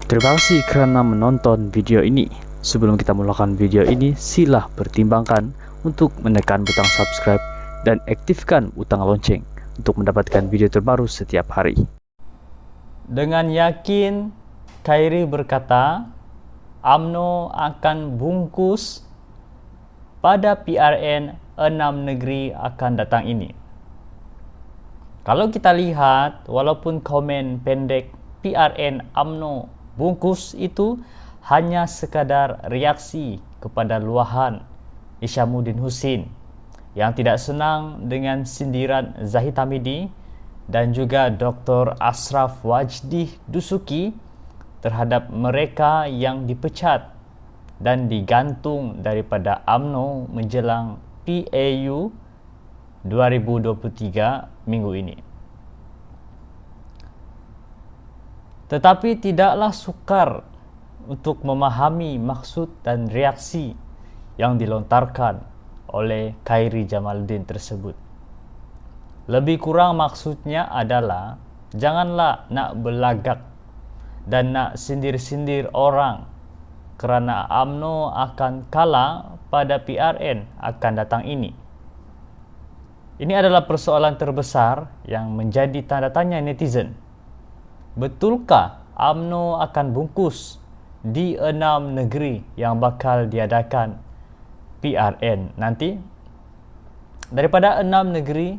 Terima kasih karena menonton video ini. Sebelum kita melakukan video ini, sila pertimbangkan untuk menekan butang subscribe dan aktifkan butang lonceng untuk mendapatkan video terbaru setiap hari. Dengan yakin, Khairi berkata, UMNO akan bungkus pada PRN 6 negeri akan datang ini. Kalau kita lihat, walaupun komen pendek PRN UMNO bungkus itu hanya sekadar reaksi kepada luahan Hishamuddin Hussein yang tidak senang dengan sindiran Zahid Hamidi dan juga Dr. Ashraf Wajdi Dusuki terhadap mereka yang dipecat dan digantung daripada UMNO menjelang PAU 2023 minggu ini. Tetapi tidaklah sukar untuk memahami maksud dan reaksi yang dilontarkan oleh Khairi Jamaluddin tersebut. Lebih kurang maksudnya adalah janganlah nak berlagak dan nak sindir-sindir orang kerana UMNO akan kalah pada PRN akan datang ini. Ini adalah persoalan terbesar yang menjadi tanda tanya netizen. Betulkah UMNO akan bungkus di 6 negeri yang bakal diadakan PRN nanti? Daripada 6 negeri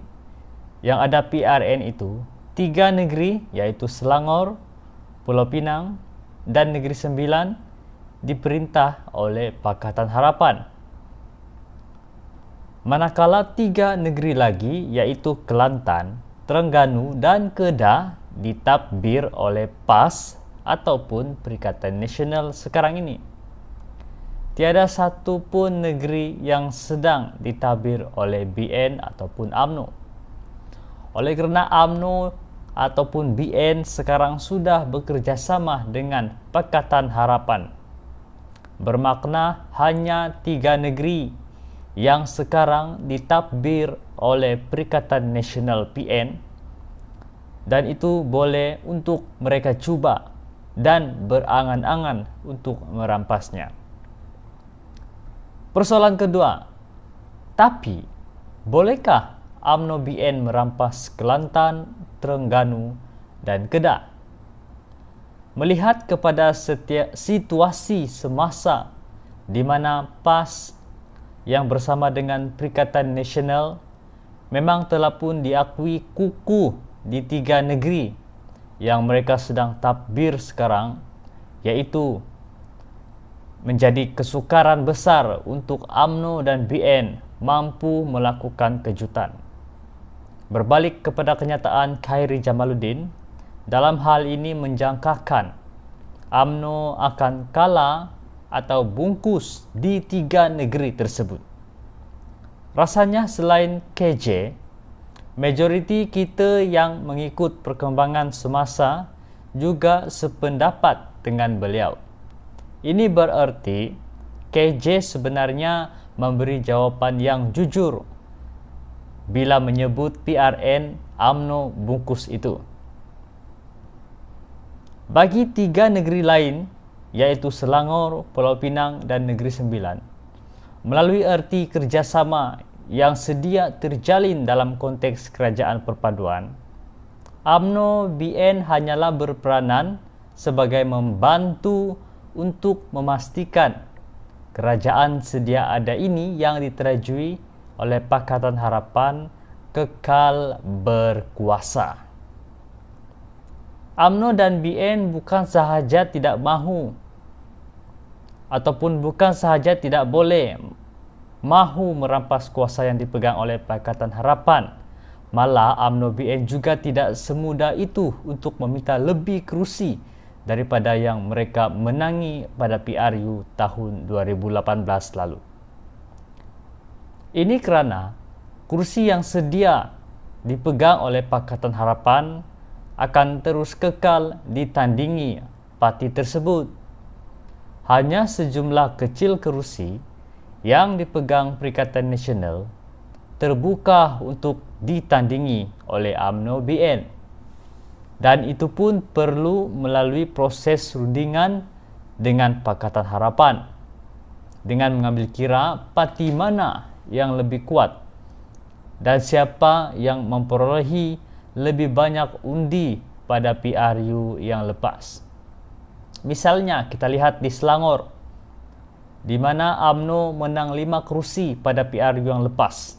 yang ada PRN itu, 3 negeri iaitu Selangor, Pulau Pinang dan Negeri Sembilan diperintah oleh Pakatan Harapan. Manakala 3 negeri lagi iaitu Kelantan, Terengganu dan Kedah ditadbir oleh PAS ataupun Perikatan Nasional sekarang ini. Tiada satu pun negeri yang sedang ditadbir oleh BN ataupun UMNO. Oleh kerana UMNO ataupun BN sekarang sudah bekerjasama dengan Pakatan Harapan, bermakna hanya 3 negeri yang sekarang ditadbir oleh Perikatan Nasional PN, dan itu boleh untuk mereka cuba dan berangan-angan untuk merampasnya. Persoalan kedua, tapi bolehkah UMNO BN merampas Kelantan, Terengganu dan Kedah? Melihat kepada situasi semasa di mana PAS yang bersama dengan Perikatan Nasional memang telah pun diakui kukuh di 3 negeri yang mereka sedang tadbir sekarang, iaitu menjadi kesukaran besar untuk UMNO dan BN mampu melakukan kejutan. Berbalik kepada kenyataan Khairi Jamaluddin, dalam hal ini menjangkakan UMNO akan kalah atau bungkus di 3 negeri tersebut. Rasanya selain KJ, majoriti kita yang mengikut perkembangan semasa juga sependapat dengan beliau. Ini bererti KJ sebenarnya memberi jawapan yang jujur bila menyebut PRN UMNO bungkus itu. Bagi 3 negeri lain, iaitu Selangor, Pulau Pinang dan Negeri Sembilan, melalui erti kerjasama yang sedia terjalin dalam konteks kerajaan perpaduan, UMNO BN hanyalah berperanan sebagai membantu untuk memastikan kerajaan sedia ada ini yang diterajui oleh Pakatan Harapan kekal berkuasa. UMNO dan BN bukan sahaja tidak mahu ataupun bukan sahaja tidak boleh mahu merampas kuasa yang dipegang oleh Pakatan Harapan. Malah UMNO BN juga tidak semudah itu untuk meminta lebih kerusi daripada yang mereka menangi pada PRU tahun 2018 lalu. Ini kerana kursi yang sedia dipegang oleh Pakatan Harapan akan terus kekal ditandingi parti tersebut. Hanya sejumlah kecil kerusi yang dipegang Perikatan Nasional terbuka untuk ditandingi oleh UMNO BN. dan itu pun perlu melalui proses rundingan dengan Pakatan Harapan dengan mengambil kira parti mana yang lebih kuat dan siapa yang memperolehi lebih banyak undi pada PRU yang lepas. Misalnya kita lihat di Selangor, di mana UMNO menang 5 kerusi pada PRU yang lepas.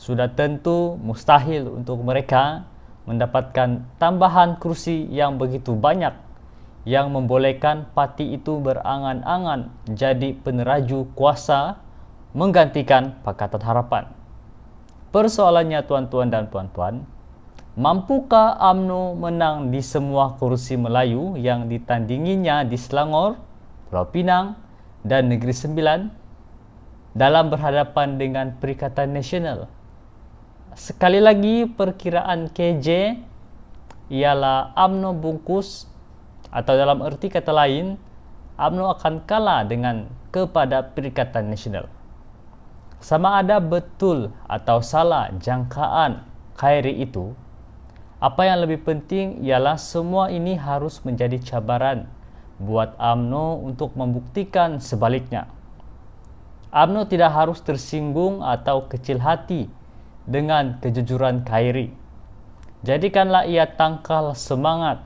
Sudah tentu mustahil untuk mereka mendapatkan tambahan kursi yang begitu banyak yang membolehkan parti itu berangan-angan jadi peneraju kuasa menggantikan Pakatan Harapan. Persoalannya tuan-tuan dan puan-puan, mampukah UMNO menang di semua kursi Melayu yang ditandinginya di Selangor, Pulau Pinang dan Negeri Sembilan dalam berhadapan dengan Perikatan Nasional? Sekali lagi, perkiraan KJ ialah UMNO bungkus, atau dalam erti kata lain, UMNO akan kalah kepada Perikatan Nasional. Sama ada betul atau salah jangkaan Khairi itu, apa yang lebih penting ialah semua ini harus menjadi cabaran buat UMNO untuk membuktikan sebaliknya. UMNO tidak harus tersinggung atau kecil hati dengan kejujuran Khairi. Jadikanlah ia tangkal semangat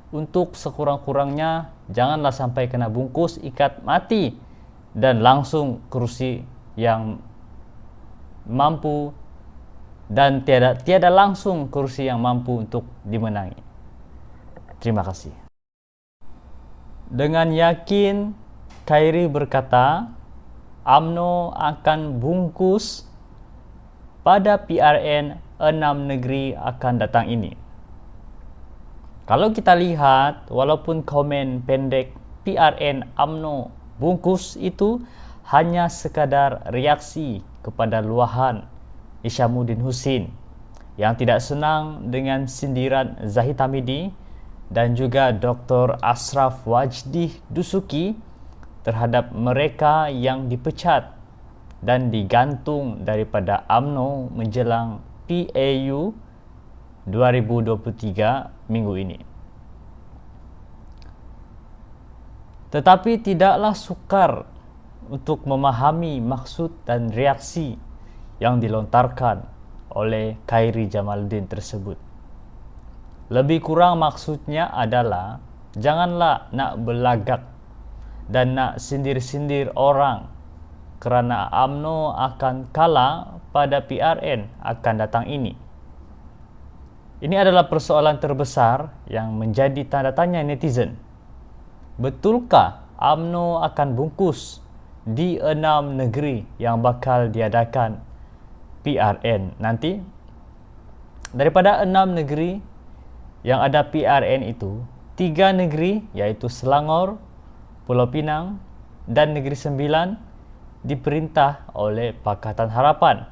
untuk sekurang-kurangnya janganlah sampai kena bungkus ikat mati dan langsung kursi yang mampu dan tiada langsung kursi yang mampu untuk dimenangi. Terima kasih. Dengan yakin Khairi berkata UMNO akan bungkus pada PRN 6 negeri akan datang ini. Kalau kita lihat, walaupun komen pendek PRN UMNO bungkus itu hanya sekadar reaksi kepada luahan Hishamuddin Hussein yang tidak senang dengan sindiran Zahid Hamidi dan juga Dr. Ashraf Wajdi Dusuki terhadap mereka yang dipecat dan digantung daripada UMNO menjelang PAU 2023 minggu ini. Tetapi tidaklah sukar untuk memahami maksud dan reaksi yang dilontarkan oleh Khairi Jamaluddin tersebut. Lebih kurang maksudnya adalah janganlah nak belagak dan nak sindir-sindir orang kerana UMNO akan kalah pada PRN akan datang ini. Ini adalah persoalan terbesar yang menjadi tanda tanya netizen. Betulkah UMNO akan bungkus di 6 negeri yang bakal diadakan PRN nanti? Daripada 6 negeri yang ada PRN itu, 3 negeri iaitu Selangor, Pulau Pinang dan Negeri Sembilan diperintah oleh Pakatan Harapan.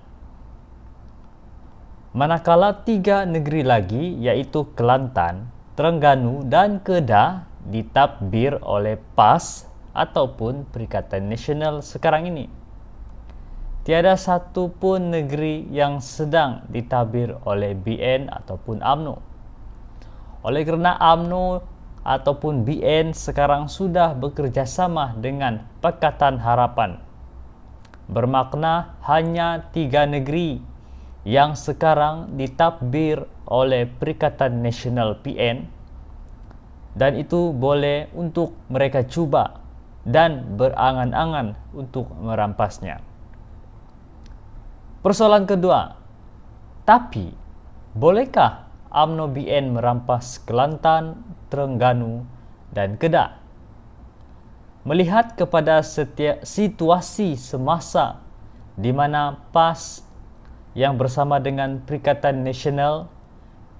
Manakala 3 negeri lagi iaitu Kelantan, Terengganu dan Kedah ditadbir oleh PAS ataupun Perikatan Nasional sekarang ini. Tiada satu pun negeri yang sedang ditadbir oleh BN ataupun UMNO. Oleh kerana UMNO ataupun BN sekarang sudah bekerjasama dengan Pakatan Harapan, bermakna hanya 3 negeri yang sekarang ditadbir oleh Perikatan Nasional PN, dan itu boleh untuk mereka cuba dan berangan-angan untuk merampasnya. Persoalan kedua, tapi bolehkah UMNO BN merampas Kelantan, Terengganu dan Kedah? Melihat kepada situasi semasa di mana PAS yang bersama dengan Perikatan Nasional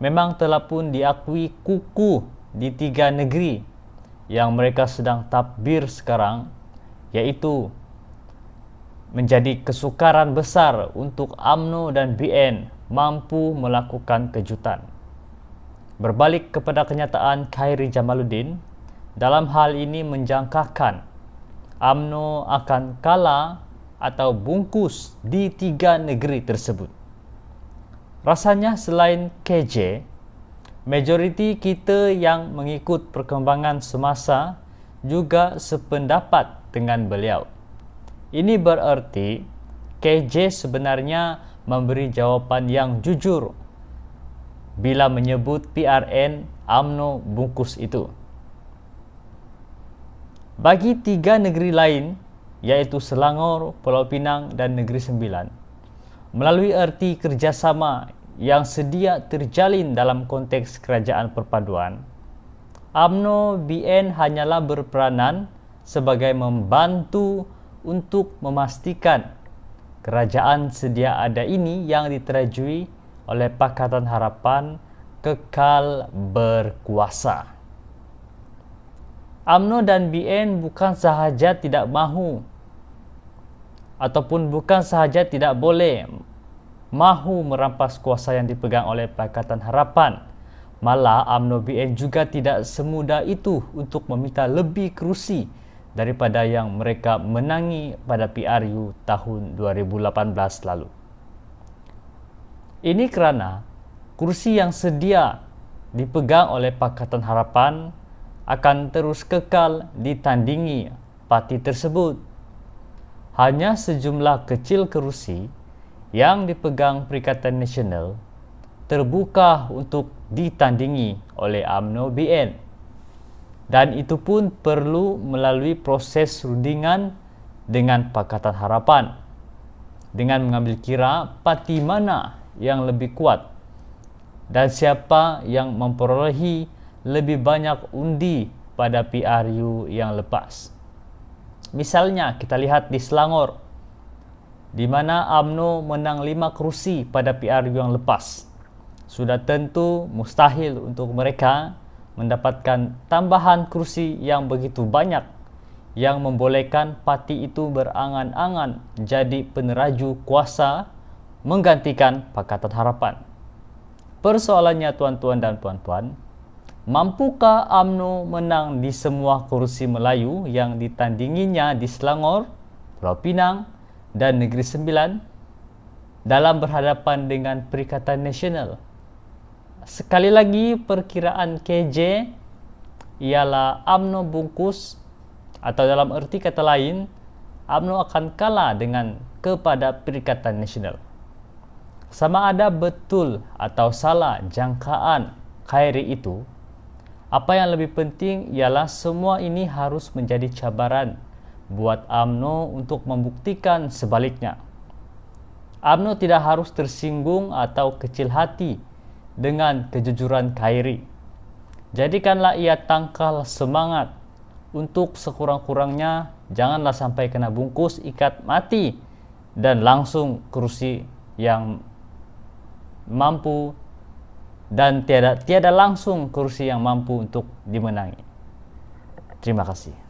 memang telah pun diakui kukuh di 3 negeri yang mereka sedang tadbir sekarang, iaitu menjadi kesukaran besar untuk UMNO dan BN mampu melakukan kejutan. Berbalik kepada kenyataan Khairi Jamaluddin, dalam hal ini menjangkakan UMNO akan kalah atau bungkus di 3 negeri tersebut. Rasanya selain KJ, Majoriti kita yang mengikut perkembangan semasa juga sependapat dengan beliau. Ini bererti KJ sebenarnya memberi jawapan yang jujur bila menyebut PRN UMNO bungkus itu. Bagi 3 negeri lain, iaitu Selangor, Pulau Pinang dan Negeri Sembilan, melalui erti kerjasama yang sedia terjalin dalam konteks kerajaan perpaduan, UMNO BN hanyalah berperanan sebagai membantu untuk memastikan kerajaan sedia ada ini yang diterajui oleh Pakatan Harapan kekal berkuasa. UMNO dan BN bukan sahaja tidak mahu ataupun bukan sahaja tidak boleh mahu merampas kuasa yang dipegang oleh Pakatan Harapan. Malah UMNO BN juga tidak semudah itu untuk meminta lebih kerusi daripada yang mereka menangi pada PRU tahun 2018 lalu. Ini kerana kursi yang sedia dipegang oleh Pakatan Harapan akan terus kekal ditandingi parti tersebut. Hanya sejumlah kecil kerusi yang dipegang Perikatan Nasional terbuka untuk ditandingi oleh UMNO BN, dan itu pun perlu melalui proses rundingan dengan Pakatan Harapan dengan mengambil kira parti mana yang lebih kuat dan siapa yang memperolehi lebih banyak undi pada PRU yang lepas. Misalnya kita lihat di Selangor, di mana UMNO menang 5 kerusi pada PRU yang lepas. Sudah tentu mustahil untuk mereka mendapatkan tambahan kursi yang begitu banyak yang membolehkan parti itu berangan-angan jadi peneraju kuasa menggantikan Pakatan Harapan. Persoalannya tuan-tuan dan puan-puan, mampukah UMNO menang di semua kursi Melayu yang ditandinginya di Selangor, Pulau Pinang dan Negeri Sembilan dalam berhadapan dengan Perikatan Nasional? Sekali lagi, perkiraan KJ ialah UMNO bungkus, atau dalam erti kata lain, UMNO akan kalah dengan kepada Perikatan Nasional. Sama ada betul atau salah jangkaan Khairi itu, apa yang lebih penting ialah semua ini harus menjadi cabaran buat UMNO untuk membuktikan sebaliknya. UMNO tidak harus tersinggung atau kecil hati dengan kejujuran Khairi. Jadikanlah ia tangkal semangat untuk sekurang-kurangnya janganlah sampai kena bungkus ikat mati dan langsung kursi yang mampu dan tiada langsung kursi yang mampu untuk dimenangi. Terima kasih.